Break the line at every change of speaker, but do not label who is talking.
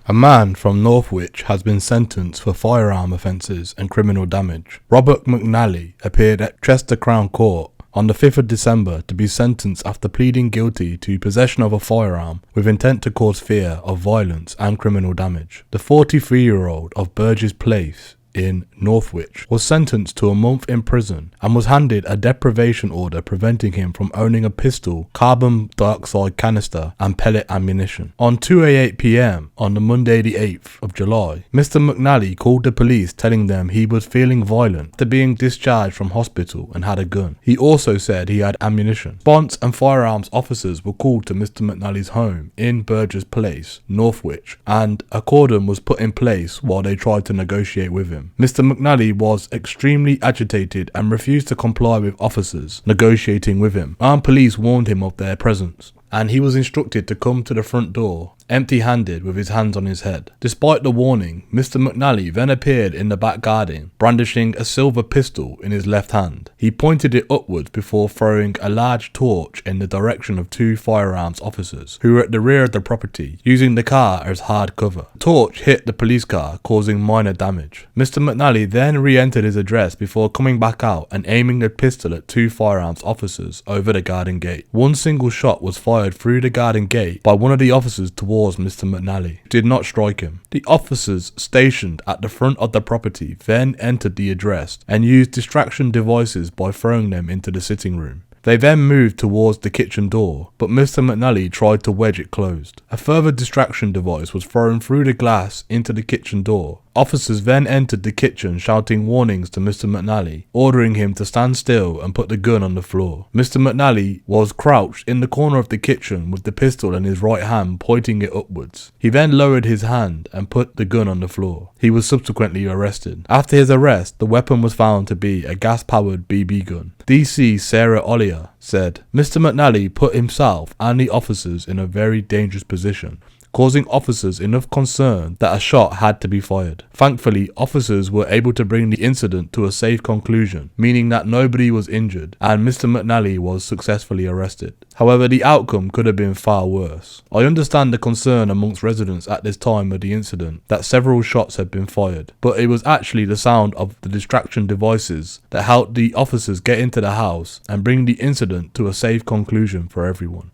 A man from Northwich has been sentenced for firearm offences and criminal damage. Robert McNally appeared at Cheshire Crown Court on the 5th of December to be sentenced after pleading guilty to possession of a firearm with intent to cause fear of violence and criminal damage. The 43-year-old of Burgess Place in Northwich was sentenced to a month in prison and was handed a deprivation order preventing him from owning a pistol, carbon dioxide canister and pellet ammunition. On 2:08 p.m. on the Monday the 8th of July, Mr. McNally called the police telling them he was feeling violent after being discharged from hospital and had a gun. He also said he had ammunition. Response and firearms officers were called to Mr. McNally's home in Burgess Place, Northwich, and a cordon was put in place while they tried to negotiate with him. Mr. McNally was extremely agitated and refused to comply with officers negotiating with him. Armed police warned him of their presence, and he was instructed to come to the front door empty-handed with his hands on his head. Despite the warning, Mr. McNally then appeared in the back garden, brandishing a silver pistol in his left hand. He pointed it upwards before throwing a large torch in the direction of two firearms officers who were at the rear of the property, using the car as hard cover. The torch hit the police car, causing minor damage. Mr. McNally then re-entered his address before coming back out and aiming the pistol at two firearms officers over the garden gate. One single shot was fired through the garden gate by one of the officers towards Mr. McNally, who did not strike him. The officers stationed at the front of the property then entered the address and used distraction devices by throwing them into the sitting room. They then moved towards the kitchen door, but Mr. McNally tried to wedge it closed. A further distraction device was thrown through the glass into the kitchen door. Officers then entered the kitchen shouting warnings to Mr. McNally, ordering him to stand still and put the gun on the floor. Mr. McNally was crouched in the corner of the kitchen with the pistol in his right hand pointing it upwards. He then lowered his hand and put the gun on the floor. He was subsequently arrested. After his arrest, the weapon was found to be a gas-powered BB gun. DC Sarah Ollier said, "Mr. McNally put himself and the officers in a very dangerous position, causing officers enough concern that a shot had to be fired. Thankfully, officers were able to bring the incident to a safe conclusion, meaning that nobody was injured and Mr. McNally was successfully arrested. However, the outcome could have been far worse. I understand the concern amongst residents at this time of the incident that several shots had been fired, but it was actually the sound of the distraction devices that helped the officers get into the house and bring the incident to a safe conclusion for everyone."